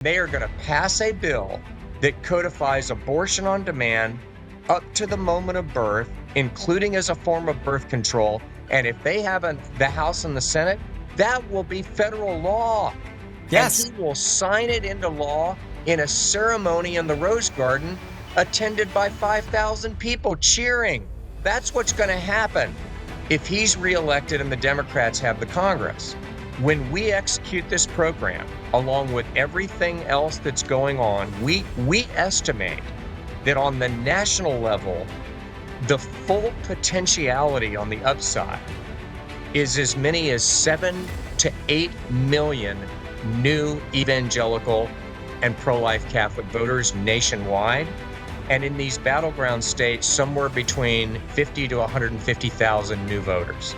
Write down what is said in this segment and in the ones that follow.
They are going to pass a bill that codifies abortion on demand up to the moment of birth, including as a form of birth control. And if they have the House and the Senate, that will be federal law. Yes. And he will sign it into law in a ceremony in the Rose Garden, attended by 5,000 people cheering. That's what's going to happen if he's reelected and the Democrats have the Congress. When we execute this program, along with everything else that's going on, we estimate that on the national level, the full potentiality on the upside is as many as 7 to 8 million new evangelical and pro-life Catholic voters nationwide. And in these battleground states, somewhere between 50 to 150,000 new voters.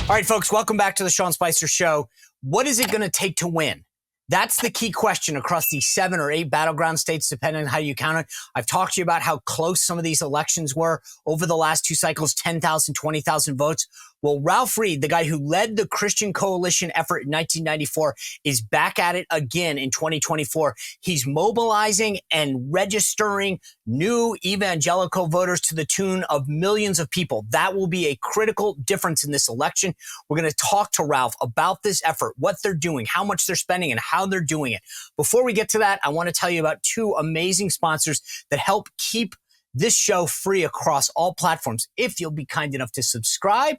All right, folks, welcome back to the Sean Spicer Show. What is it going to take to win? That's the key question across these 7 or 8 battleground states, depending on how you count it. I've talked to you about how close some of these elections were over the last 2 cycles, 10,000, 20,000 votes. Well, Ralph Reed, the guy who led the Christian Coalition effort in 1994, is back at it again in 2024. He's mobilizing and registering new evangelical voters to the tune of millions of people. That will be a critical difference in this election. We're going to talk to Ralph about this effort, what they're doing, how much they're spending, and how they're doing it. Before we get to that, I want to tell you about 2 amazing sponsors that help keep this show free across all platforms. If you'll be kind enough to subscribe,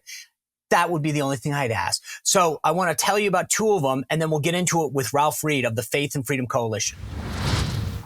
that would be the only thing I'd ask. So I want to tell you about 2 of them, and then we'll get into it with Ralph Reed of the Faith and Freedom Coalition.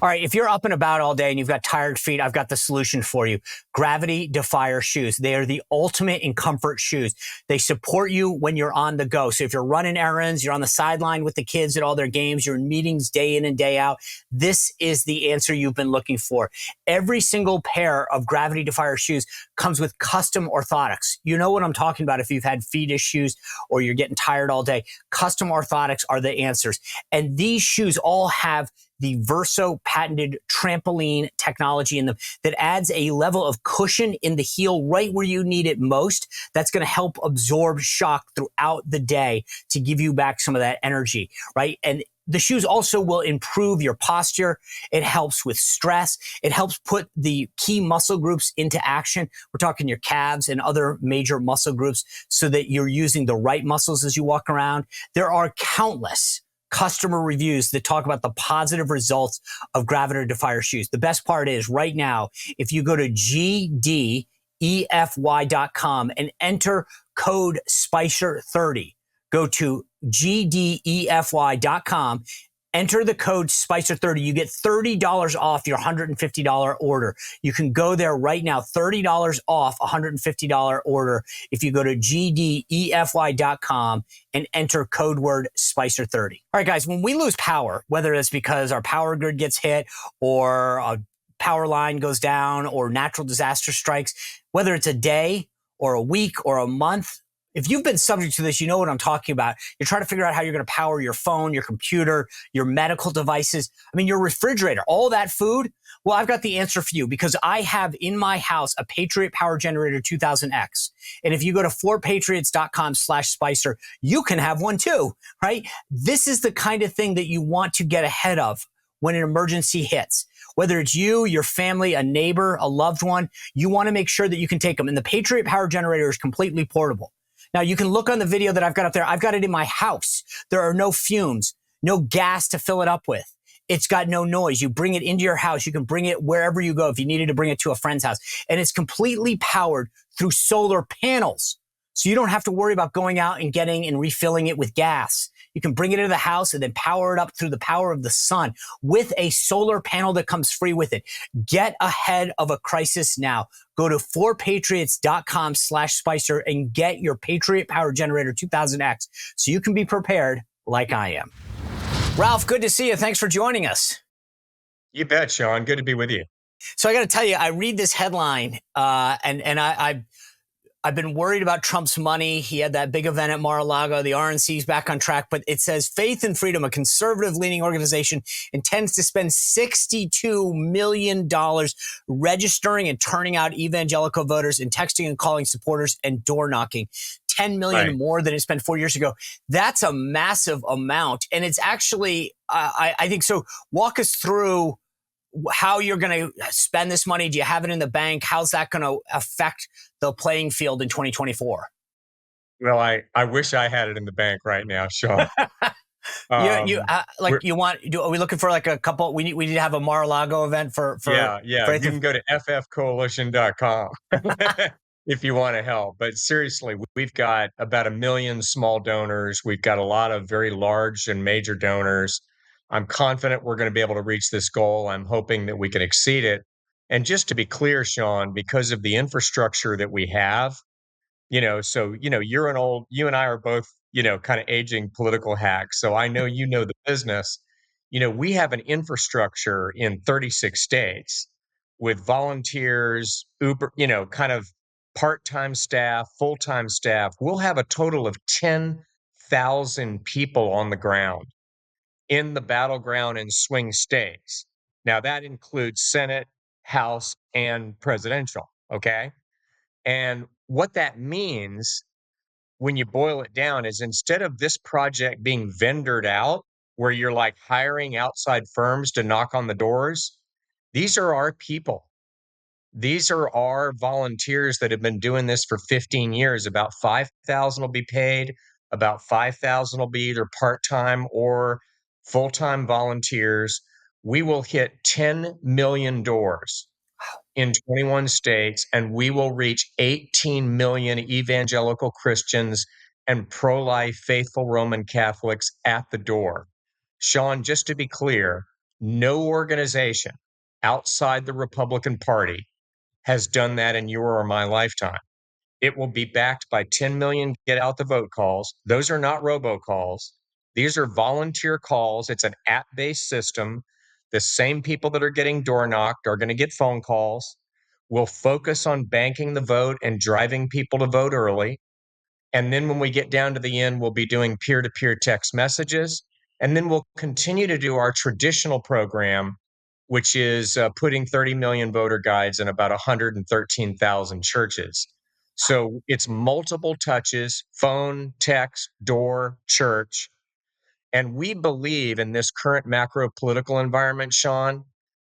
All right, if you're up and about all day and you've got tired feet, I've got the solution for you. Gravity Defier shoes. They are the ultimate in comfort shoes. They support you when you're on the go. So if you're running errands, you're on the sideline with the kids at all their games, you're in meetings day in and day out, this is the answer you've been looking for. Every single pair of Gravity Defier shoes comes with custom orthotics. You know what I'm talking about if you've had feet issues or you're getting tired all day. Custom orthotics are the answers. And these shoes all have the Verso patented trampoline technology in them that adds a level of cushion in the heel right where you need it most. That's going to help absorb shock throughout the day to give you back some of that energy, right? And the shoes also will improve your posture. It helps with stress. It helps put the key muscle groups into action. We're talking your calves and other major muscle groups so that you're using the right muscles as you walk around. There are countless customer reviews that talk about the positive results of Gravity Defier shoes. The best part is right now, if you go to gdefy.com and enter code SPICER30, go to gdefy.com, enter the code SPICER30. You get $30 off your $150 order. You can go there right now, $30 off a $150 order if you go to gdefy.com and enter code word SPICER30. All right, guys, when we lose power, whether it's because our power grid gets hit or a power line goes down or natural disaster strikes, whether it's a day or a week or a month, if you've been subject to this, you know what I'm talking about. You're trying to figure out how you're going to power your phone, your computer, your medical devices. I mean, your refrigerator, all that food. Well, I've got the answer for you because I have in my house a Patriot Power Generator 2000X. And if you go to 4patriots.com/Spicer, you can have one too, right? This is the kind of thing that you want to get ahead of when an emergency hits. Whether it's you, your family, a neighbor, a loved one, you want to make sure that you can take them. And the Patriot Power Generator is completely portable. Now, you can look on the video that I've got up there. I've got it in my house. There are no fumes, no gas to fill it up with. It's got no noise. You bring it into your house. You can bring it wherever you go if you needed to bring it to a friend's house. And it's completely powered through solar panels. So you don't have to worry about going out and getting and refilling it with gas. You can bring it into the house and then power it up through the power of the sun with a solar panel that comes free with it. Get ahead of a crisis now. Go to 4patriots.com/Spicer and get your Patriot Power Generator 2000X so you can be prepared like I am. Ralph, good to see you. Thanks for joining us. You bet, Sean. Good to be with you. So I got to tell you, I read this headline I've been worried about Trump's money. He had that big event at Mar-a-Lago. The RNC's back on track, but it says Faith and Freedom, a conservative-leaning organization, intends to spend $62 million registering and turning out evangelical voters and texting and calling supporters and door knocking. 10 million more than it spent 4 years ago. That's a massive amount. And it's actually, I think so. Walk us through how you're going to spend this money. Do you have it in the bank? How's that going to affect the playing field in 2024? Well, I wish I had it in the bank right now, Sean. Are we looking for like a couple? We need to have a Mar-a-Lago event for Yeah. You can go to ffcoalition.com if you want to help. But seriously, we've got about 1 million small donors. We've got a lot of very large and major donors. I'm confident we're going to be able to reach this goal. I'm hoping that we can exceed it. And just to be clear, Sean, because of the infrastructure that we have, so you and I are both, kind of aging political hacks. So I know the business. We have an infrastructure in 36 states with volunteers, Uber, kind of part-time staff, full-time staff. We'll have a total of 10,000 people on the ground in the battleground and swing states. Now that includes Senate, House, and presidential. Okay. And what that means when you boil it down is instead of this project being vendored out, where you're like hiring outside firms to knock on the doors, these are our people. These are our volunteers that have been doing this for 15 years. About 5,000 will be paid. About 5,000 will be either part-time or full-time volunteers. We will hit 10 million doors in 21 states, and we will reach 18 million evangelical Christians and pro-life faithful Roman Catholics at the door. Sean, just to be clear, no organization outside the Republican Party has done that in your or my lifetime. It will be backed by 10 million get out the vote calls. Those are not robocalls. These are volunteer calls. It's an app-based system. The same people that are getting door knocked are going to get phone calls. We'll focus on banking the vote and driving people to vote early. And then when we get down to the end, we'll be doing peer-to-peer text messages. And then we'll continue to do our traditional program, which is putting 30 million voter guides in about 113,000 churches. So it's multiple touches: phone, text, door, church. And we believe in this current macro political environment, Sean,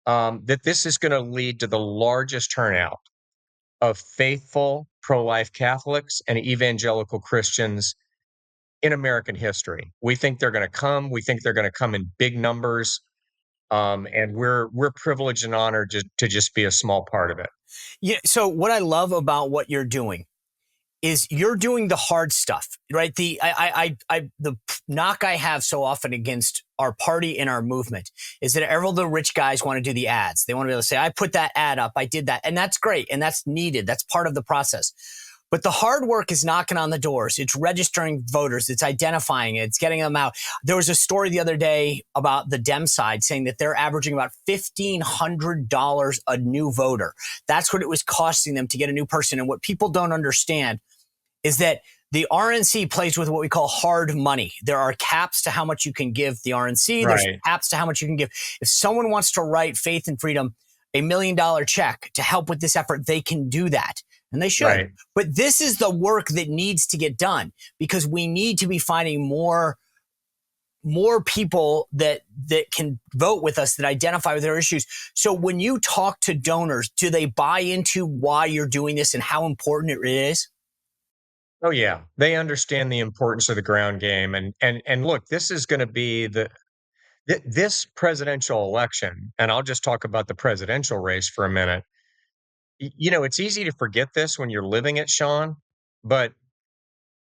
that this is going to lead to the largest turnout of faithful pro-life Catholics and evangelical Christians in American history. We think they're going to come. We think they're going to come in big numbers. And we're privileged and honored to just be a small part of it. Yeah. So what I love about what you're doing is you're doing the hard stuff, right? The knock I have so often against our party and our movement is that all the rich guys want to do the ads. They want to be able to say, I put that ad up, I did that. And that's great. And that's needed. That's part of the process. But the hard work is knocking on the doors. It's registering voters. It's identifying it. It's getting them out. There was a story the other day about the Dem side saying that they're averaging about $1,500 a new voter. That's what it was costing them to get a new person. And what people don't understand is that the RNC plays with what we call hard money. There are caps to how much you can give the RNC. There's caps to how much you can give. If someone wants to write Faith and Freedom $1 million check to help with this effort, they can do that. And they should. Right. But this is the work that needs to get done because we need to be finding more people that can vote with us, that identify with their issues. So when you talk to donors, do they buy into why you're doing this and how important it is? Oh yeah, they understand the importance of the ground game, and look, this is going to be this presidential election, and I'll just talk about the presidential race for a minute. It's easy to forget this when you're living it, Sean, but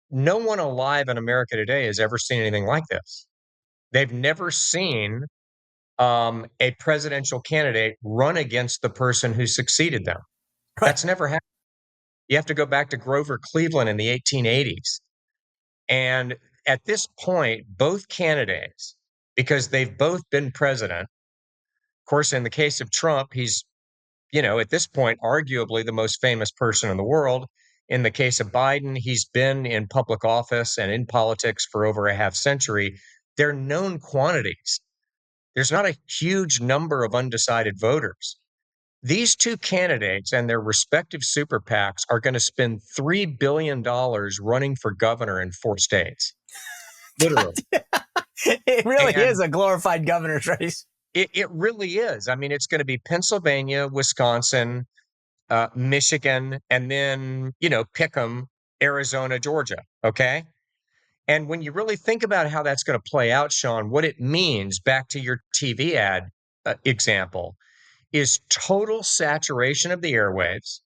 no one alive in America today has ever seen anything like this. They've never seen a presidential candidate run against the person who succeeded them. Right. That's never happened. You have to go back to Grover Cleveland in the 1880s. And at this point, both candidates, because they've both been president, of course, in the case of Trump, he's, at this point, arguably the most famous person in the world. In the case of Biden, he's been in public office and in politics for over a half century. They're known quantities. There's not a huge number of undecided voters. These two candidates and their respective super PACs are going to spend $3 billion running for governor in 4 states. Literally. It really is And a glorified governor's race. it really is. I mean, it's going to be Pennsylvania, Wisconsin, Michigan, and then, pick 'em, Arizona, Georgia. Okay. And when you really think about how that's going to play out, Sean, what it means, back to your TV ad example, is total saturation of the airwaves,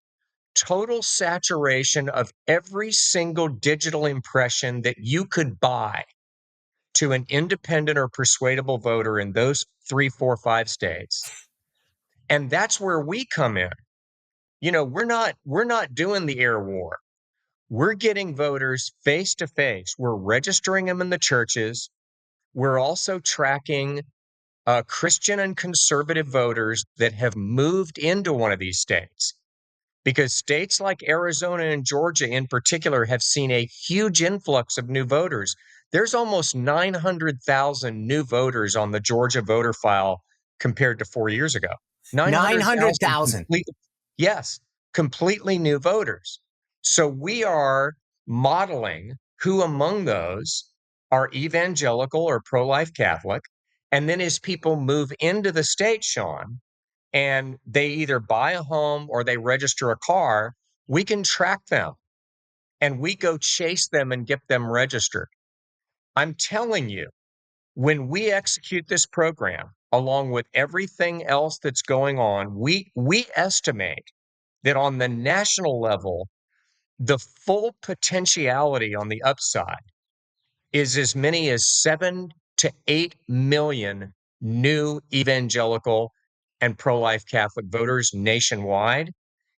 total saturation of every single digital impression that you could buy to an independent or persuadable voter in those 3, 4, 5 states. And that's where we come in. We're not doing the air war. We're getting voters face to face. We're registering them in the churches. We're also tracking Christian and conservative voters that have moved into one of these states, because states like Arizona and Georgia in particular have seen a huge influx of new voters. There's almost 900,000 new voters on the Georgia voter file compared to 4 years ago. 900,000 900,000. complete, yes, completely new voters. So we are modeling who among those are evangelical or pro-life Catholic. And then as people move into the state, Sean, and they either buy a home or they register a car, we can track them and we go chase them and get them registered. I'm telling you, when we execute this program, along with everything else that's going on, we estimate that on the national level, the full potentiality on the upside is as many as 7 to 8 million new evangelical and pro-life Catholic voters nationwide.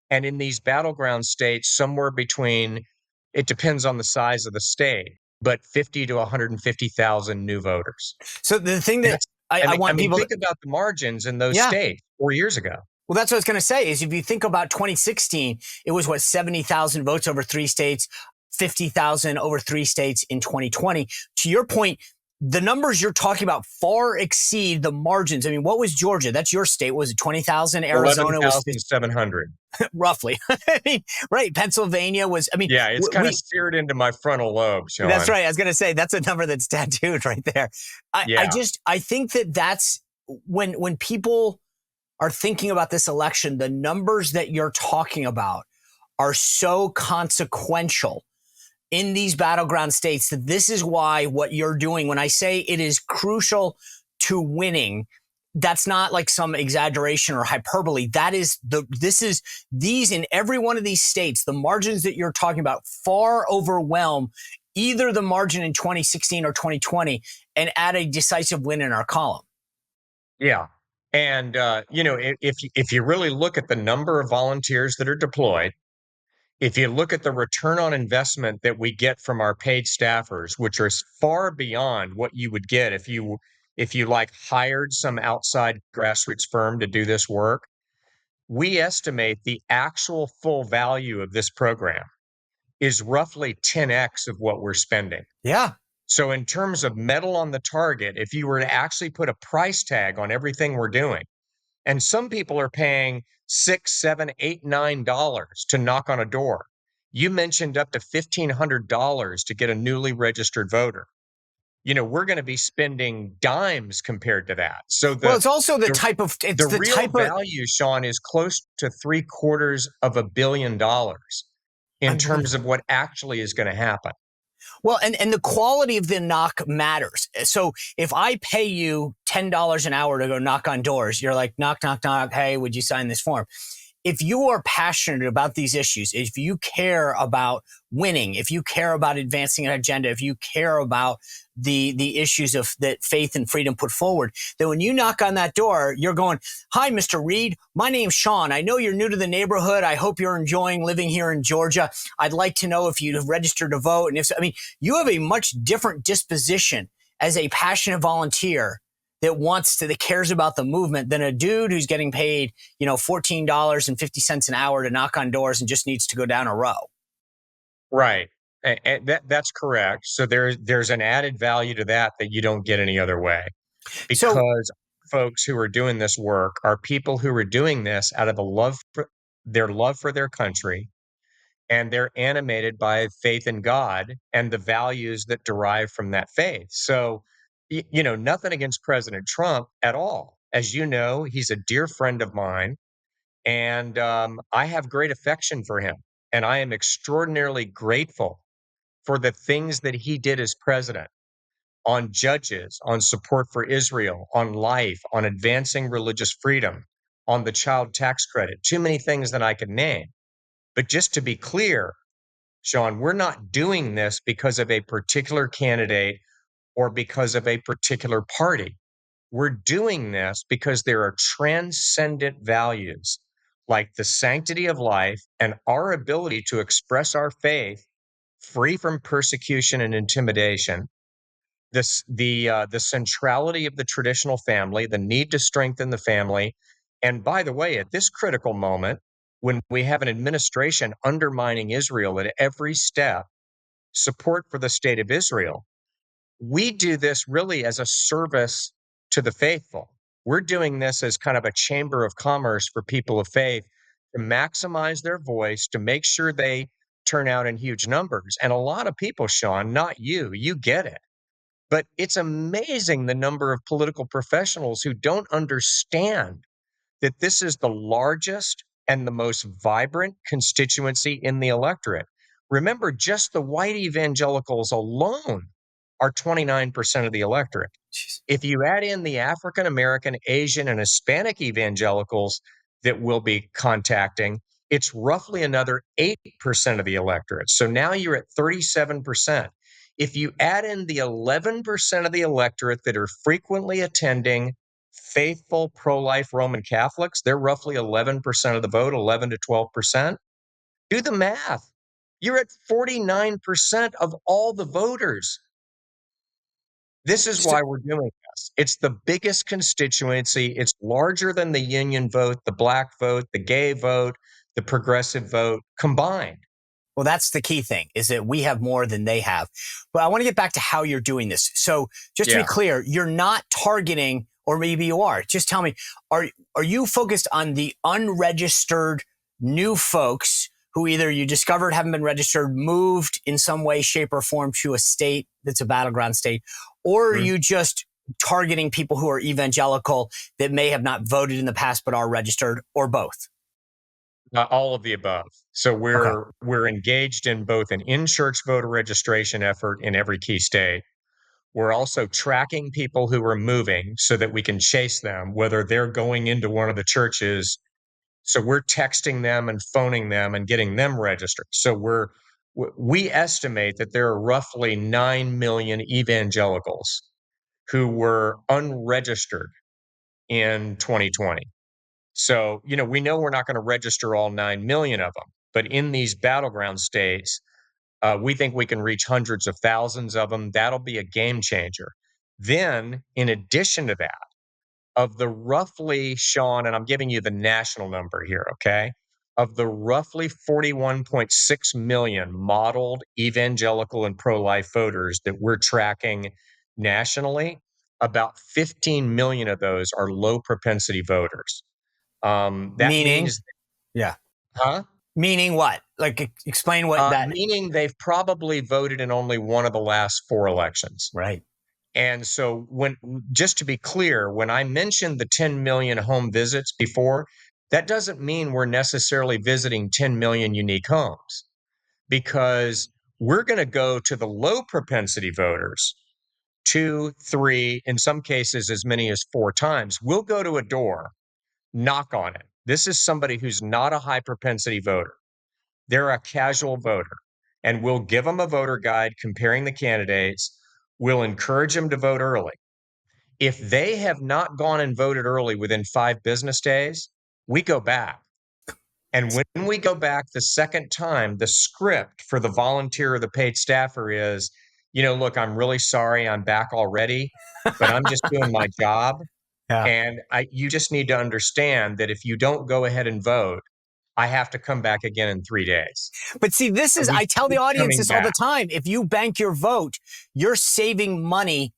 And in these battleground states, somewhere between, it depends on the size of the state, but 50 to 150,000 new voters. So the thing that That's, I I want mean, people think about the margins in those yeah. states 4 years ago. Well, that's what I was going to say is if you think about 2016, it was 70,000 votes over 3 states, 50,000 over 3 states in 2020. To your point, the numbers you're talking about far exceed the margins. I mean, what was Georgia? That's your state. Was it 20,000? Arizona was 11,700. roughly. I mean, right. Pennsylvania was, Yeah, it's kind of seared into my frontal lobe, Sean. That's right. I was going to say that's a number that's tattooed right there. Yeah. I think that's when people are thinking about this election, the numbers that you're talking about are so consequential in these battleground states that this is why what you're doing, when I say it is crucial to winning, that's not like some exaggeration or hyperbole. These in every one of these states, the margins that you're talking about far overwhelm either the margin in 2016 or 2020 and add a decisive win in our column. Yeah. And, if you really look at the number of volunteers that are deployed, if you look at the return on investment that we get from our paid staffers, which are far beyond what you would get if you like hired some outside grassroots firm to do this work, we estimate the actual full value of this program is roughly 10x of what we're spending. Yeah. So in terms of metal on the target, if you were to actually put a price tag on everything we're doing, and some people are paying $6, $7, $8, $9 to knock on a door. You mentioned up to $1,500 to get a newly registered voter. We're going to be spending dimes compared to that. So it's also the real value, Sean, is close to $750 million in terms of what actually is going to happen. Well, and the quality of the knock matters. So if I pay you $10 an hour to go knock on doors, you're like, knock, knock, knock. Hey, would you sign this form? If you are passionate about these issues, if you care about winning, if you care about advancing an agenda, if you care about the issues of that faith and freedom put forward, then when you knock on that door, you're going, hi, Mr. Reed. My name's Sean. I know you're new to the neighborhood. I hope you're enjoying living here in Georgia. I'd like to know if you've registered to vote. And you have a much different disposition as a passionate volunteer that cares about the movement than a dude who's getting paid, $14.50 an hour to knock on doors and just needs to go down a row. Right. And that's correct. So there's an added value to that you don't get any other way, because folks who are doing this work are people who are doing this out of their love for their country, and they're animated by faith in God and the values that derive from that faith. So, nothing against President Trump at all. As you know, he's a dear friend of mine, and I have great affection for him. And I am extraordinarily grateful for the things that he did as president on judges, on support for Israel, on life, on advancing religious freedom, on the child tax credit. Too many things that I could name. But just to be clear, Sean, we're not doing this because of a particular candidate or because of a particular party. We're doing this because there are transcendent values like the sanctity of life and our ability to express our faith free from persecution and intimidation. The centrality of the traditional family, the need to strengthen the family. And by the way, at this critical moment, when we have an administration undermining Israel at every step, support for the state of Israel, we do this really as a service to the faithful. We're doing this as kind of a chamber of commerce for people of faith to maximize their voice, to make sure they turn out in huge numbers. And a lot of people, Sean, not you, you get it. But it's amazing the number of political professionals who don't understand that this is the largest and the most vibrant constituency in the electorate. Remember, just the white evangelicals alone are 29% of the electorate. Jeez. If you add in the African American, Asian, and Hispanic evangelicals that we'll be contacting, it's roughly another 8% of the electorate. So now you're at 37%. If you add in the 11% of the electorate that are frequently attending faithful pro-life Roman Catholics, they're roughly 11% of the vote, 11 to 12%. Do the math. You're at 49% of all the voters. This is why we're doing this. It's the biggest constituency. It's larger than the union vote, the black vote, the gay vote, the progressive vote combined. Well, that's the key thing, is that we have more than they have. But I want to get back to how you're doing this. So just to be clear, you're not targeting, or maybe you are. Just tell me, are you focused on the unregistered new folks who either you discovered haven't been registered, moved in some way, shape, or form to a state that's a battleground state, or are you just targeting people who are evangelical that may have not voted in the past but are registered, or both? All of the above. So we're engaged in both an in-church voter registration effort in every key state. We're also tracking people who are moving so that we can chase them, whether they're going into one of the churches. So we're texting them and phoning them and getting them registered. So we estimate that there are roughly 9 million evangelicals who were unregistered in 2020. So, we know we're not going to register all 9 million of them, but in these battleground states, we think we can reach hundreds of thousands of them. That'll be a game changer. Then, in addition to that, of the roughly, Sean, and I'm giving you the national number here, okay? Of the roughly 41.6 million modeled evangelical and pro-life voters that we're tracking nationally, about 15 million of those are low propensity voters. That Meaning? means, Yeah. huh? Meaning what? Like, explain what that. Meaning they've probably voted in only one of the last 4 elections. Right. And so just to be clear, when I mentioned the 10 million home visits before, that doesn't mean we're necessarily visiting 10 million unique homes, because we're going to go to the low propensity voters 2, 3, in some cases as many as 4 times. We'll go to a door, knock on it. This is somebody who's not a high propensity voter. They're a casual voter, and we'll give them a voter guide comparing the candidates. We'll encourage them to vote early. If they have not gone and voted early within 5 business days, we go back. And when we go back the second time, the script for the volunteer or the paid staffer is, look, I'm really sorry I'm back already, but I'm just doing my job. Yeah. And you just need to understand that if you don't go ahead and vote, I have to come back again in 3 days. But see, I tell the audience this all the time. If you bank your vote, you're saving money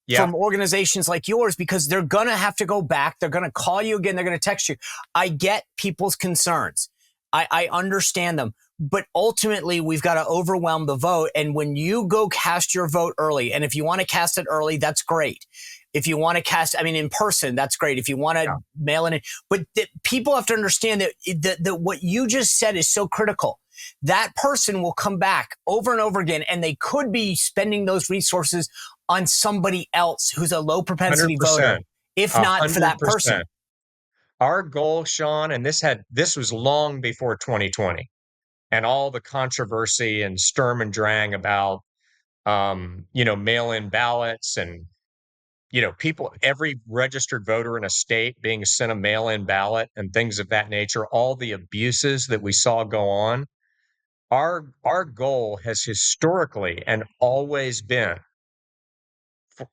Yeah. from organizations like yours, because they're going to have to go back. They're going to call you again. They're going to text you. I get people's concerns. I understand them. But ultimately, we've got to overwhelm the vote. And when you go cast your vote early, and if you want to cast it early, that's great. If you want to cast, I mean, in person, that's great. If you want to mail it in. But people have to understand that what you just said is so critical. That person will come back over and over again, and they could be spending those resources on somebody else who's a low propensity voter, 100%. if not for that person. 100%. Our goal, Sean, and this was long before 2020 and all the controversy and Sturm and Drang about, mail-in ballots and, people, every registered voter in a state being sent a mail-in ballot and things of that nature, all the abuses that we saw go on. Our goal has historically and always been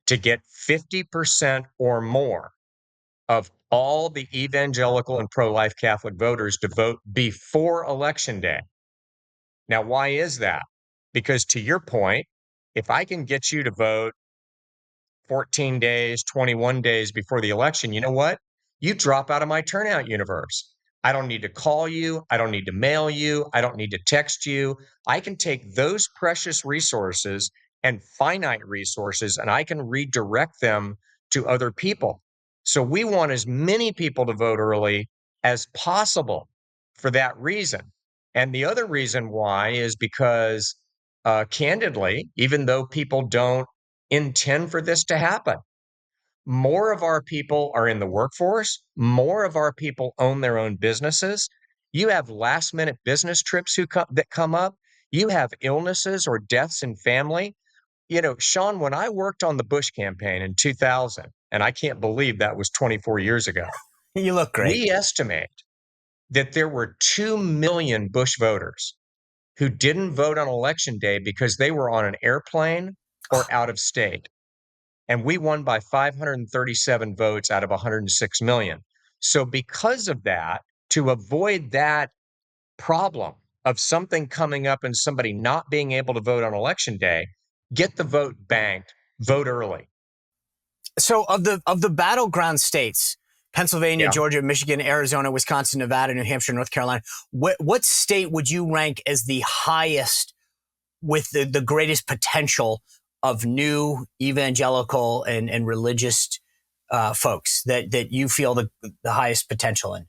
to get 50% or more of all the evangelical and pro-life Catholic voters to vote before Election Day. Now, why is that? Because to your point, if I can get you to vote 14 days, 21 days before the election, you know what? You drop out of my turnout universe. I don't need to call you. I don't need to mail you. I don't need to text you. I can take those precious resources and finite resources and I can redirect them to other people. So we want as many people to vote early as possible for that reason. And the other reason why is because, candidly, even though people don't intend for this to happen, more of our people are in the workforce. More of our people own their own businesses. You have last minute business trips that come up. You have illnesses or deaths in family. Sean, when I worked on the Bush campaign in 2000, and I can't believe that was 24 years ago, You look great. we estimate that there were 2 million Bush voters who didn't vote on election day because they were on an airplane or out of state. And we won by 537 votes out of 106 million. So because of that, to avoid that problem of something coming up and somebody not being able to vote on election day, get the vote banked, vote early. So of the battleground states, Pennsylvania, Yeah. Georgia, Michigan, Arizona, Wisconsin, Nevada, New Hampshire, North Carolina, what state would you rank as the highest with the greatest potential of new evangelical and religious folks that you feel the highest potential in?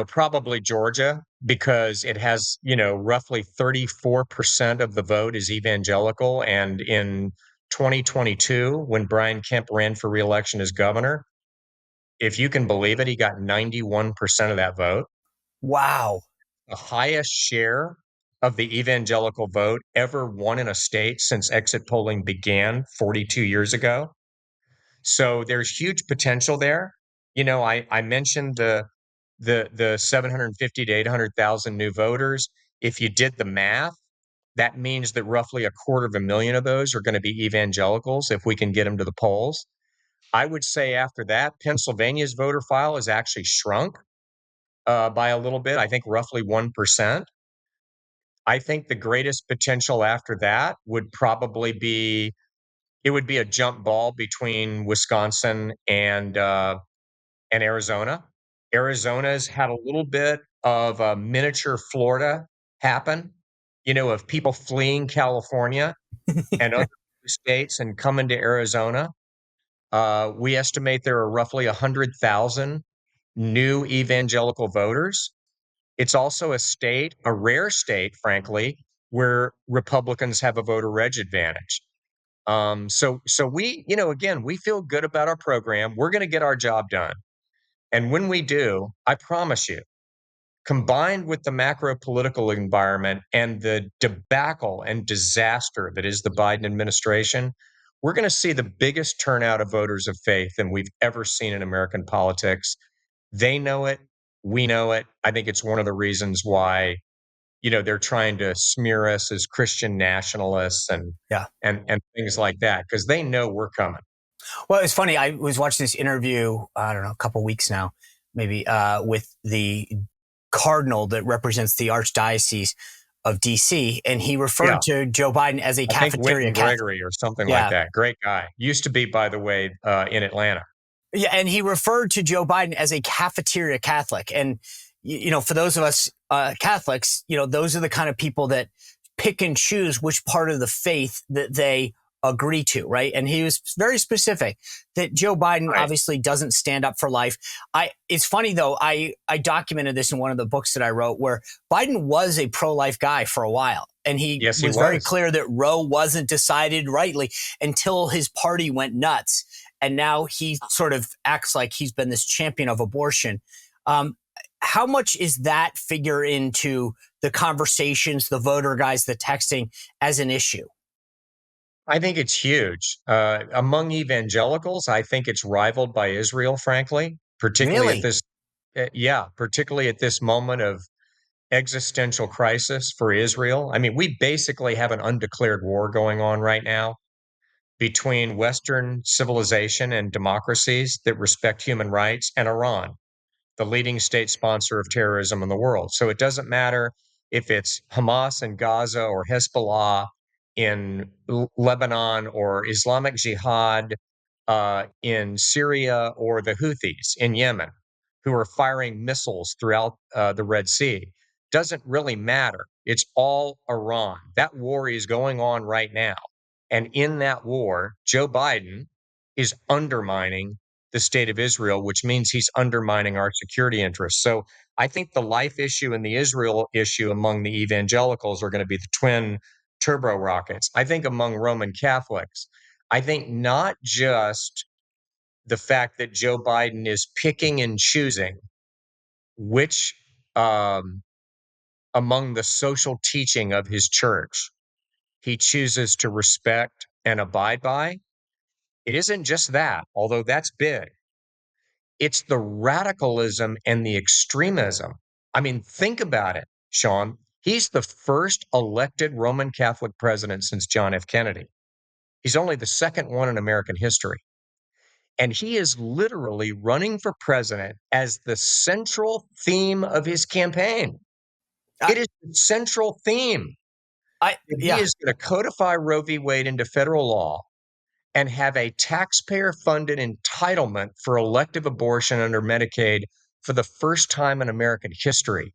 Probably Georgia, because it has, roughly 34% of the vote is evangelical. And in 2022, when Brian Kemp ran for reelection as governor, if you can believe it, he got 91% of that vote. Wow. The highest share of the evangelical vote ever won in a state since exit polling began 42 years ago. So there's huge potential there. I mentioned the 750 to 800,000 new voters. If you did the math, that means that roughly 250,000 of those are going to be evangelicals if we can get them to the polls. I would say after that, Pennsylvania's voter file has actually shrunk by a little bit. I think roughly 1%. I think the greatest potential after that would probably be it would be a jump ball between Wisconsin and Arizona. Arizona's had a little bit of a miniature Florida happen, of people fleeing California and other states and coming to Arizona. We estimate there are roughly 100,000 new evangelical voters. It's also a rare state, frankly, where Republicans have a voter reg advantage. So we, again, we feel good about our program. We're going to get our job done. And when we do, I promise you, combined with the macro political environment and the debacle and disaster that is the Biden administration, we're going to see the biggest turnout of voters of faith than we've ever seen in American politics. They know it. We know it. I think it's one of the reasons why, they're trying to smear us as Christian nationalists and Yeah. and things like that, because they know we're coming. Well, it's funny. I was watching this interview, I don't know, a couple weeks now, maybe, with the cardinal that represents the archdiocese of DC, and he referred Yeah. to Joe Biden as a I think cafeteria Whitman Catholic. Gregory or something like Yeah. that. Great guy. Used to be, by the way, in Atlanta. Yeah, and he referred to Joe Biden as a cafeteria Catholic. And, for those of us Catholics, those are the kind of people that pick and choose which part of the faith that they agree to, right? And he was very specific that Joe Biden Right. obviously doesn't stand up for life. It's funny though, I documented this in one of the books that I wrote where Biden was a pro-life guy for a while. And he was very clear that Roe wasn't decided rightly until his party went nuts. And now he sort of acts like he's been this champion of abortion. How much is that figure into the conversations, the voter guys, the texting as an issue? I think it's huge. Among evangelicals, I think it's rivaled by Israel, frankly, particularly at Really? this, particularly at this moment of existential crisis for Israel. I mean, we basically have an undeclared war going on right now between Western civilization and democracies that respect human rights and Iran, the leading state sponsor of terrorism in the world. So it doesn't matter if it's Hamas in Gaza or Hezbollah in Lebanon or Islamic Jihad in Syria or the Houthis in Yemen, who are firing missiles throughout the Red Sea. Doesn't really matter. It's all Iran. That war is going on right now. And in that war, Joe Biden is undermining the state of Israel, which means he's undermining our security interests. So I think the life issue and the Israel issue among the evangelicals are going to be the twin turbo rockets. I think among Roman Catholics, I think not just the fact that Joe Biden is picking and choosing which among the social teaching of his church he chooses to respect and abide by. It isn't just that, although that's big. It's the radicalism and the extremism. I mean, think about it, Sean. He's the first elected Roman Catholic president since John F. Kennedy. He's only the second one in American history. And he is literally running for president as the central theme of his campaign. It is the central theme. He is going to codify Roe v. Wade into federal law and have a taxpayer-funded entitlement for elective abortion under Medicaid for the first time in American history.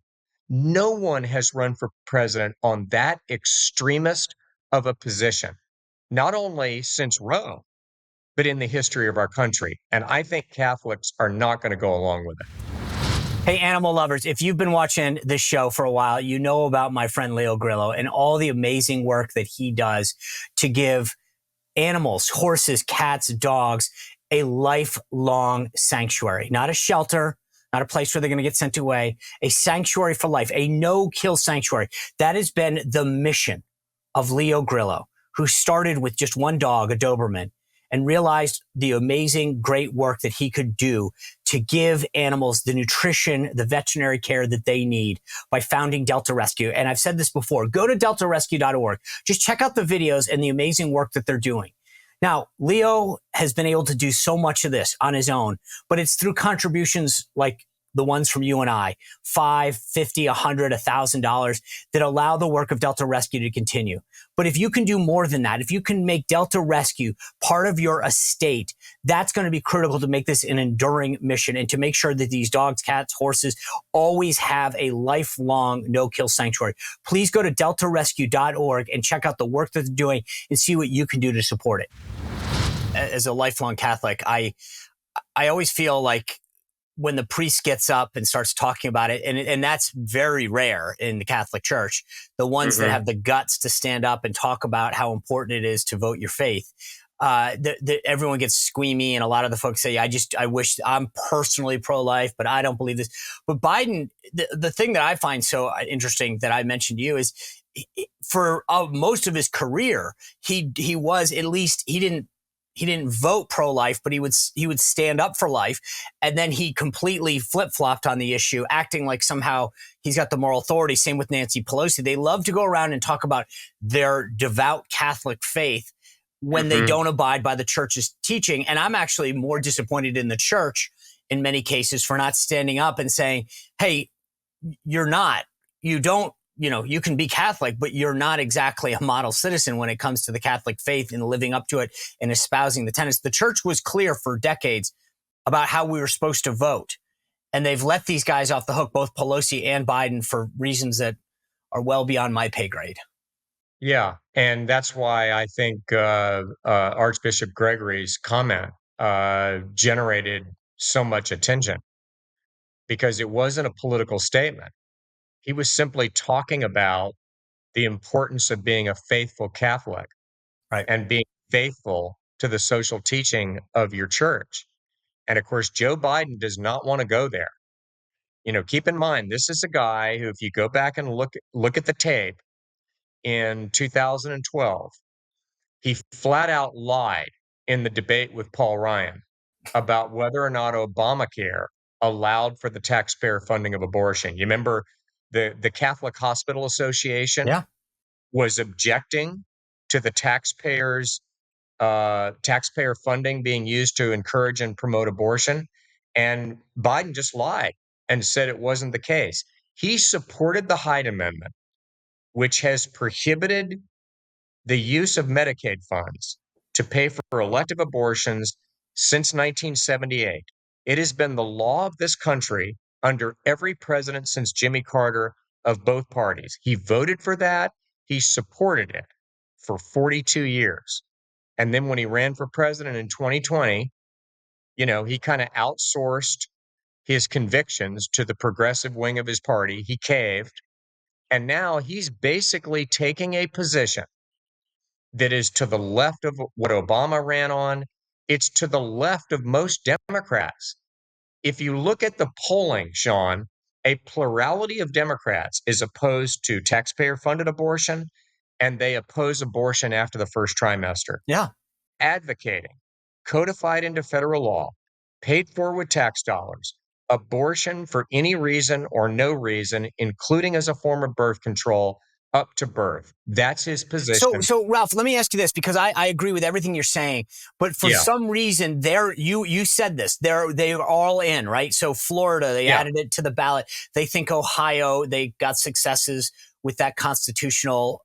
No one has run for president on that extremist of a position, not only since Roe, but in the history of our country. And I think Catholics are not going to go along with it. Hey, animal lovers, if you've been watching this show for a while, you know about my friend Leo Grillo and all the amazing work that he does to give animals, horses, cats, dogs, a lifelong sanctuary, not a shelter, not a place where they're going to get sent away, a sanctuary for life, a no-kill sanctuary. That has been the mission of Leo Grillo, who started with just one dog, a Doberman, and realized the amazing, great work that he could do to give animals the nutrition, the veterinary care that they need by founding Delta Rescue. And I've said this before, go to deltarescue.org. Just check out the videos and the amazing work that they're doing. Now, Leo has been able to do so much of this on his own, but it's through contributions like the ones from you and I, $5, $50, $100, $1,000 that allow the work of Delta Rescue to continue. But if you can do more than that, if you can make Delta Rescue part of your estate, that's going to be critical to make this an enduring mission and to make sure that these dogs, cats, horses always have a lifelong no-kill sanctuary. Please go to deltarescue.org and check out the work that they're doing and see what you can do to support it. As a lifelong Catholic, I always feel like when the priest gets up and starts talking about it, and that's very rare in the Catholic Church, the ones that have the guts to stand up and talk about how important it is to vote your faith, everyone gets squeamy, and a lot of the folks say, I wish I'm personally pro-life, but I don't believe this. But Biden, the thing that I find so interesting that I mentioned to you is for most of his career, he was, at least he didn't vote pro-life, but he would stand up for life. And then he completely flip-flopped on the issue, acting like somehow he's got the moral authority. Same with Nancy Pelosi. They love to go around and talk about their devout Catholic faith when they don't abide by the church's teaching. And I'm actually more disappointed in the church in many cases for not standing up and saying, hey, you don't you can be Catholic, but you're not exactly a model citizen when it comes to the Catholic faith and living up to it and espousing the tenets. The church was clear for decades about how we were supposed to vote. And they've let these guys off the hook, both Pelosi and Biden, for reasons that are well beyond my pay grade. Yeah, and that's why I think Archbishop Gregory's comment generated so much attention, because it wasn't a political statement. He was simply talking about the importance of being a faithful Catholic Right. and being faithful to the social teaching of your church. And of course, Joe Biden does not want to go there. Keep in mind, this is a guy who, if you go back and look at the tape in 2012, he flat out lied in the debate with Paul Ryan about whether or not Obamacare allowed for the taxpayer funding of abortion. You remember the Catholic Hospital Association Yeah. was objecting to the taxpayer funding being used to encourage and promote abortion. And Biden just lied and said it wasn't the case. He supported the Hyde Amendment, which has prohibited the use of Medicaid funds to pay for elective abortions since 1978. It has been the law of this country under every president since Jimmy Carter of both parties. He voted for that. He supported it for 42 years. And then when he ran for president in 2020, he kind of outsourced his convictions to the progressive wing of his party. He caved. And now he's basically taking a position that is to the left of what Obama ran on. It's to the left of most Democrats. If you look at the polling, Sean, a plurality of Democrats is opposed to taxpayer funded abortion, and they oppose abortion after the first trimester. Yeah. Advocating, codified into federal law, paid for with tax dollars, abortion for any reason or no reason, including as a form of birth control, up to birth. That's his position. So Ralph, let me ask you this, because I agree with everything you're saying, but for Yeah. some reason you said this, they're all in, right? So Florida, they Yeah. added it to the ballot. They think Ohio, they got successes with that constitutional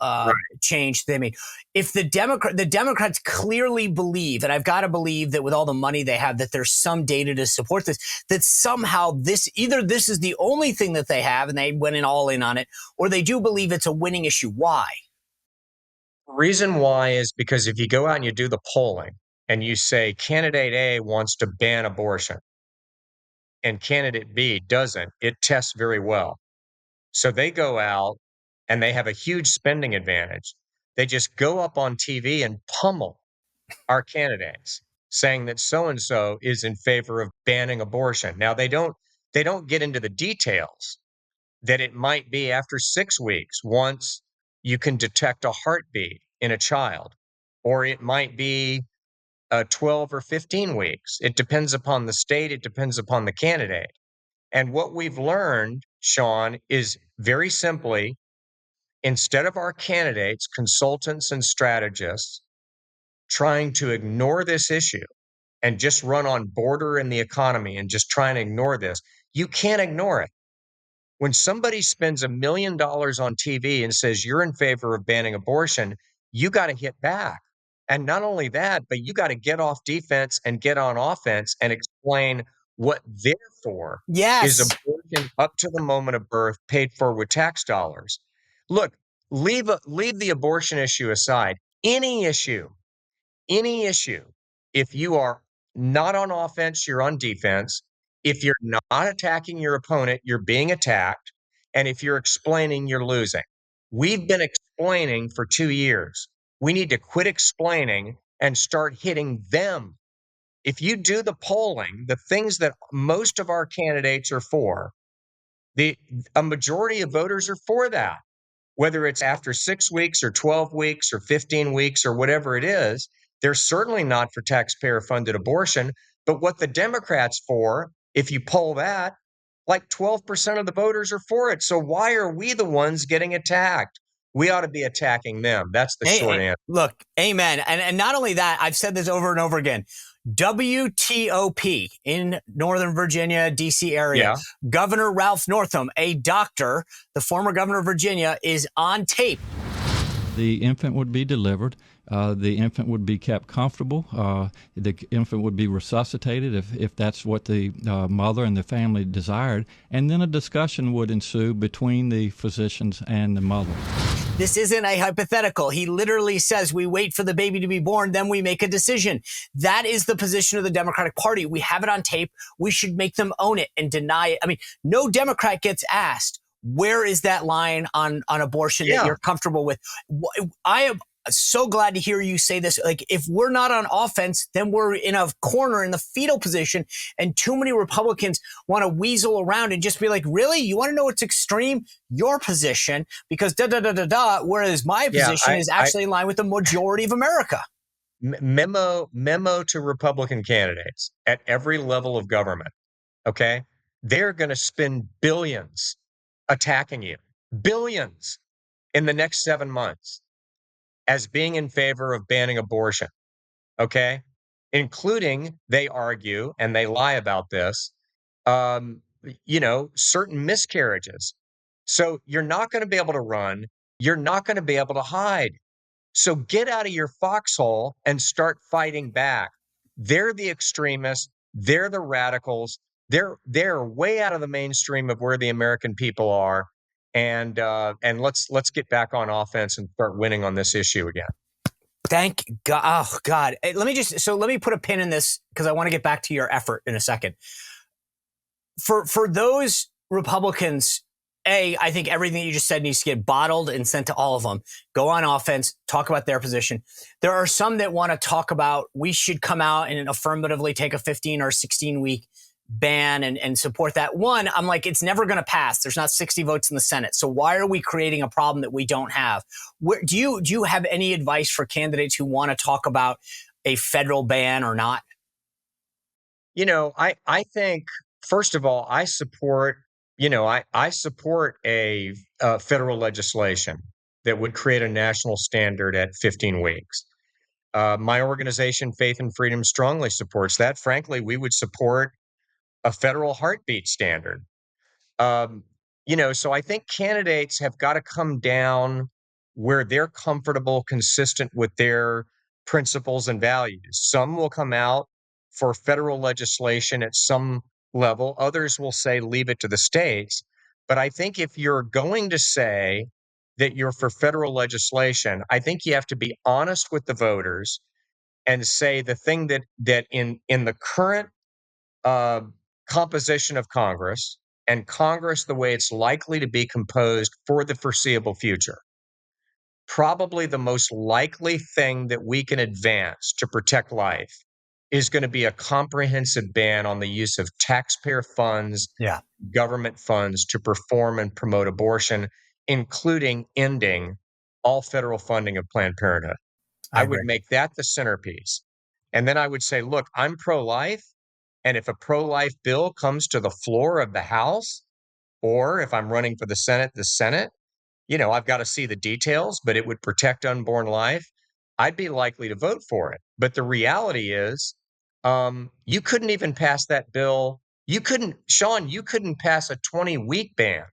change they made. If the Democrats clearly believe, and I've got to believe that with all the money they have, that there's some data to support this, that somehow this is the only thing that they have and they went in all in on it, or they do believe it's a winning issue. Why? Reason why is because if you go out and you do the polling and you say candidate A wants to ban abortion and candidate B doesn't, it tests very well. So they go out and they have a huge spending advantage. They just go up on TV and pummel our candidates, saying that so and so is in favor of banning abortion. Now they don't get into the details that it might be after 6 weeks once you can detect a heartbeat in a child, or it might be 12 or 15 weeks. It depends upon the state, it depends upon the candidate. And what we've learned, Sean, is very simply, instead of our candidates, consultants, and strategists trying to ignore this issue and just run on border and the economy and just try and ignore this, you can't ignore it. When somebody spends $1 million on TV and says you're in favor of banning abortion, you got to hit back. And not only that, but you got to get off defense and get on offense and explain what therefore is Yes. abortion up to the moment of birth paid for with tax dollars. Look, leave the abortion issue aside. Any issue, if you are not on offense, you're on defense. If you're not attacking your opponent, you're being attacked. And if you're explaining, you're losing. We've been explaining for 2 years. We need to quit explaining and start hitting them. If you do the polling, the things that most of our candidates are for, a majority of voters are for that. Whether it's after 6 weeks or 12 weeks or 15 weeks or whatever it is, they're certainly not for taxpayer funded abortion. But what the Democrats for, if you poll that, like 12% of the voters are for it. So why are we the ones getting attacked? We ought to be attacking them. That's the short answer. Look, amen. And not only that, I've said this over and over again. WTOP in Northern Virginia, D.C. area. Yeah. Governor Ralph Northam, a doctor, the former governor of Virginia, is on tape. The infant would be delivered. The infant would be kept comfortable. The infant would be resuscitated if that's what the mother and the family desired. And then a discussion would ensue between the physicians and the mother. This isn't a hypothetical. He literally says we wait for the baby to be born, then we make a decision. That is the position of the Democratic Party. We have it on tape. We should make them own it and deny it. I mean, no Democrat gets asked, where is that line on abortion that you're comfortable with? I am so glad to hear you say this. Like, if we're not on offense, then we're in a corner in the fetal position. And too many Republicans want to weasel around and just be like, really? You want to know what's extreme? Your position, because whereas my position is actually in line with the majority of America. Memo to Republican candidates at every level of government. Okay. They're going to spend billions attacking you, billions in the next 7 months as being in favor of banning abortion. Okay. Including, they argue, and they lie about this, certain miscarriages. So you're not going to be able to run. You're not going to be able to hide. So get out of your foxhole and start fighting back. They're the extremists. They're the radicals. They're way out of the mainstream of where the American people are. And let's get back on offense and start winning on this issue again. Thank God. Oh, God. Let me put a pin in this because I want to get back to your effort in a second. For those Republicans, I think everything you just said needs to get bottled and sent to all of them. Go on offense, talk about their position. There are some that want to talk about we should come out and affirmatively take a 15 or 16 week ban and support that. One, I'm like, it's never going to pass. There's not 60 votes in the Senate. So why are we creating a problem that we don't have? Do you have any advice for candidates who want to talk about a federal ban or not? I think, first of all, I support a federal legislation that would create a national standard at 15 weeks. My organization, Faith and Freedom, strongly supports that. Frankly, we would support a federal heartbeat standard. So I think candidates have got to come down where they're comfortable, consistent with their principles and values. Some will come out for federal legislation at some level. Others will say, leave it to the states. But I think if you're going to say that you're for federal legislation, I think you have to be honest with the voters and say the thing that in the current composition of Congress and Congress the way it's likely to be composed for the foreseeable future, probably the most likely thing that we can advance to protect life is going to be a comprehensive ban on the use of taxpayer funds, government funds to perform and promote abortion, including ending all federal funding of Planned Parenthood. I would make that the centerpiece. And then I would say, look, I'm pro-life. And if a pro-life bill comes to the floor of the House, or if I'm running for the Senate, I've got to see the details, but it would protect unborn life, I'd be likely to vote for it. But the reality is, you couldn't even pass that bill. Sean, you couldn't pass a 20-week ban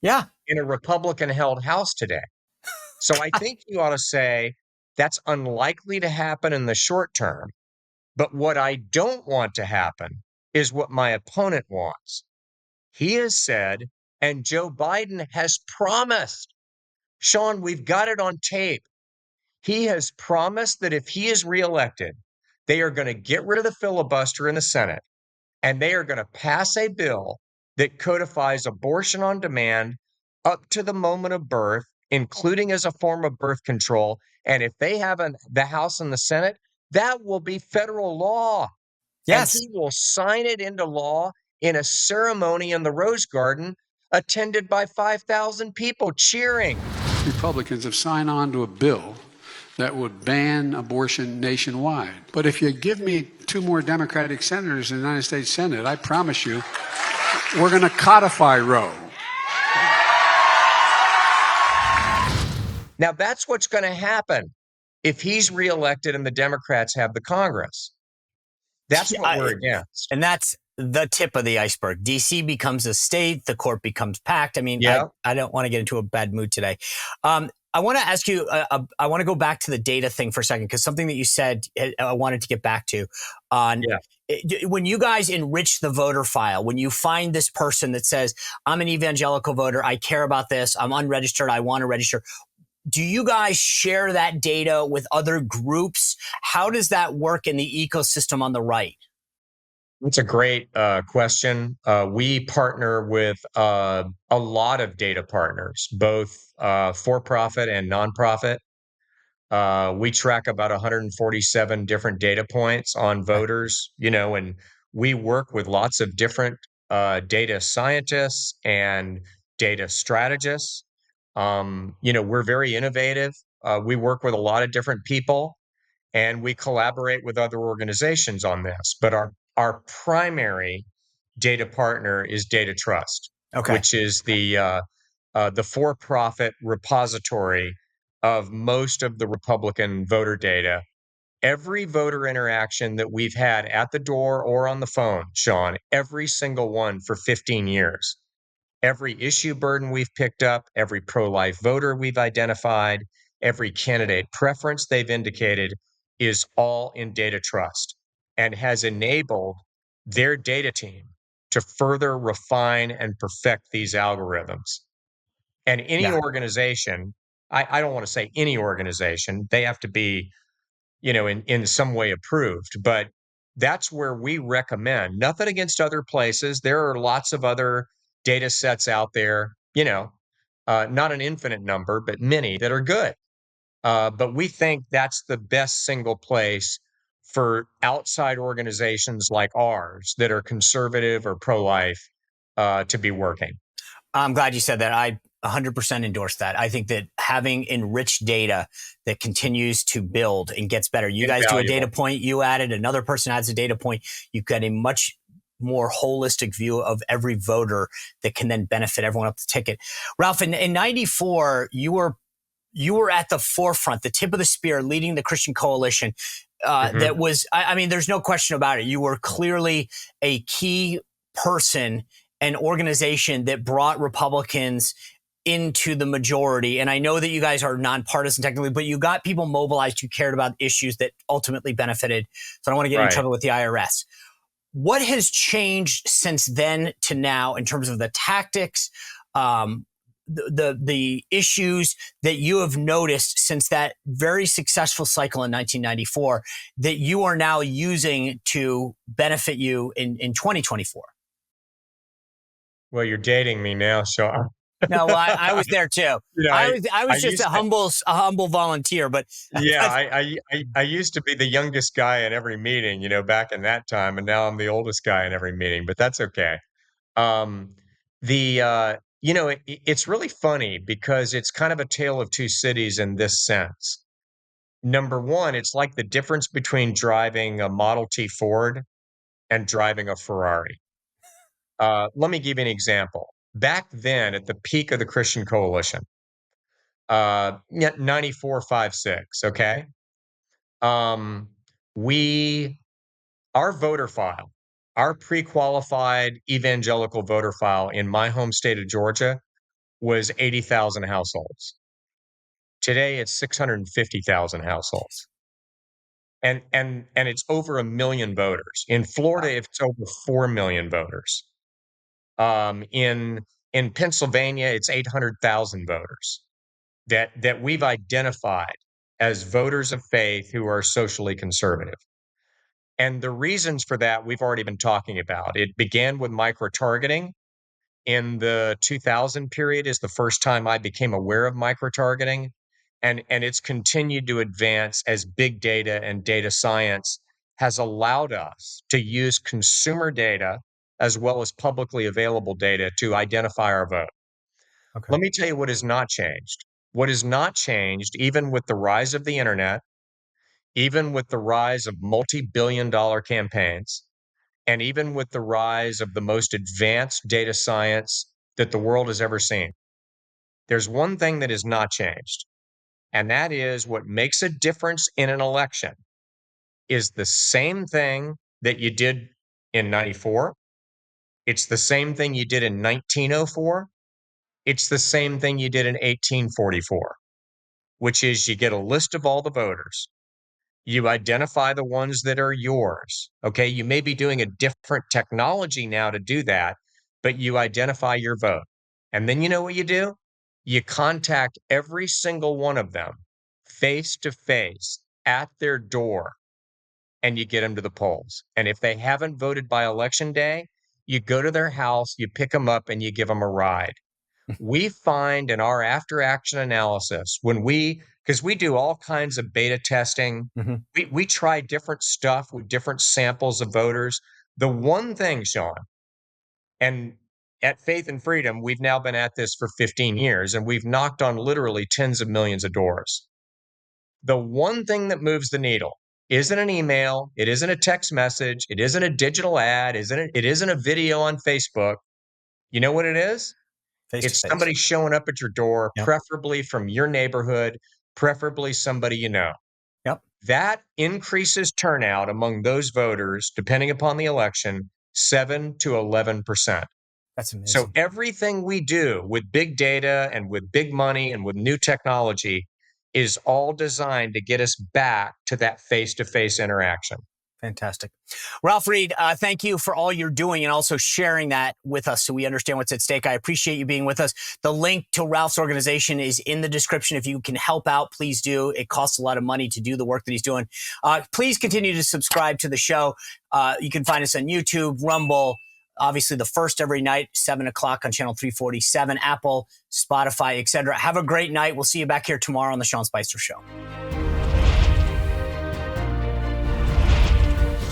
in a Republican-held House today. So I think you ought to say that's unlikely to happen in the short term. But what I don't want to happen is what my opponent wants. He has said, and Joe Biden has promised, Sean, we've got it on tape. He has promised that if he is reelected, they are going to get rid of the filibuster in the Senate, and they are going to pass a bill that codifies abortion on demand up to the moment of birth, including as a form of birth control. And if they have the House and the Senate, that will be federal law. Yes. And he will sign it into law in a ceremony in the Rose Garden attended by 5,000 people cheering. Republicans have signed on to a bill that would ban abortion nationwide. But if you give me 2 more Democratic senators in the United States Senate, I promise you, we're going to codify Roe. Now, that's what's going to happen if he's reelected and the Democrats have the Congress. That's what we're against. And that's the tip of the iceberg. DC becomes a state. The court becomes packed. I mean, Yeah. I don't want to get into a bad mood today. I want to ask you, I want to go back to the data thing for a second, because something that you said I wanted to get back to. When you guys enrich the voter file, when you find this person that says, I'm an evangelical voter, I care about this, I'm unregistered, I want to register, do you guys share that data with other groups? How does that work in the ecosystem on the right? That's a great question. We partner with a lot of data partners, both for-profit and nonprofit. We track about 147 different data points on voters, and we work with lots of different data scientists and data strategists. We're very innovative. We work with a lot of different people, and we collaborate with other organizations on this. But our primary data partner is Data Trust, which is the for-profit repository of most of the Republican voter data. Every voter interaction that we've had at the door or on the phone, Sean, every single one for 15 years, every issue burden we've picked up, every pro-life voter we've identified, every candidate preference they've indicated is all in Data Trust, and has enabled their data team to further refine and perfect these algorithms. And any organization, I don't want to say any organization, they have to be, in some way approved, but that's where we recommend. Nothing against other places. There are lots of other data sets out there, not an infinite number, but many that are good. But we think that's the best single place for outside organizations like ours that are conservative or pro-life to be working. I'm glad you said that. I 100% endorse that. I think that having enriched data that continues to build and gets better. You guys do a data point, you add it, another person adds a data point. You get a much more holistic view of every voter that can then benefit everyone up the ticket. Ralph, in 94, you were at the forefront, the tip of the spear, leading the Christian coalition. That was, I mean, there's no question about it. You were clearly a key person, an organization that brought Republicans into the majority. And I know that you guys are nonpartisan technically, but you got people mobilized who cared about issues that ultimately benefited. So I don't want to get in trouble with the IRS. What has changed since then to now in terms of the tactics, the issues that you have noticed since that very successful cycle in 1994 that you are now using to benefit you in 2024? Well, you're dating me now, Sean. No, well, I was there too. I was just a humble volunteer, but I used to be the youngest guy in every meeting, back in that time, and now I'm the oldest guy in every meeting. But that's okay. It's really funny because it's kind of a tale of two cities in this sense. Number one, it's like the difference between driving a Model T Ford and driving a Ferrari. Let me give you an example. Back then, at the peak of the Christian coalition, 94, 5, 6, okay? Our voter file, our pre-qualified evangelical voter file in my home state of Georgia was 80,000 households. Today, it's 650,000 households. And it's over 1 million voters. In Florida, it's over 4 million voters. In Pennsylvania, it's 800,000 voters that we've identified as voters of faith who are socially conservative. And the reasons for that we've already been talking about. It began with micro-targeting. In the 2000 period is the first time I became aware of micro-targeting. And it's continued to advance as big data and data science has allowed us to use consumer data as well as publicly available data to identify our vote. Okay. Let me tell you what has not changed. What has not changed, even with the rise of the internet, even with the rise of multi-billion-dollar campaigns, and even with the rise of the most advanced data science that the world has ever seen, there's one thing that has not changed, And that is what makes a difference in an election is the same thing that you did in 94. It's the same thing you did in 1904. It's the same thing you did in 1844, which is you get a list of all the voters. You identify the ones that are yours. Okay. You may be doing a different technology now to do that, but you identify your vote. And then you know what you do? You contact every single one of them face to face at their door and you get them to the polls. And if they haven't voted by election day, you go to their house, you pick them up, and you give them a ride. We find in our after action analysis because we do all kinds of beta testing, we try different stuff with different samples of voters. The one thing, Sean, and at Faith and Freedom, we've now been at this for 15 years and we've knocked on literally tens of millions of doors. The one thing that moves the needle isn't an email, it isn't a text message, it isn't a digital ad, it isn't a video on Facebook. You know what it is? It's Face-to-face. somebody showing up at your door, Yep. preferably from your neighborhood, preferably somebody you know. Yep. That increases turnout among those voters, depending upon the election, 7 to 11%. That's amazing. So everything we do with big data and with big money and with new technology is all designed to get us back to that face-to-face interaction. Fantastic. Ralph Reed, thank you for all you're doing and also sharing that with us so we understand what's at stake. I appreciate you being with us. The link to Ralph's organization is in the description. If you can help out, please do. It costs a lot of money to do the work that he's doing. Please continue to subscribe to the show. You can find us on YouTube, Rumble, obviously the first every night, 7 o'clock on channel 347, Apple, Spotify, etc. Have a great night. We'll see you back here tomorrow on the Sean Spicer Show.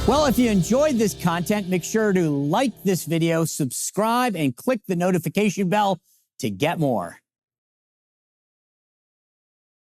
Well, if you enjoyed this content, make sure to like this video, subscribe, and click the notification bell to get more.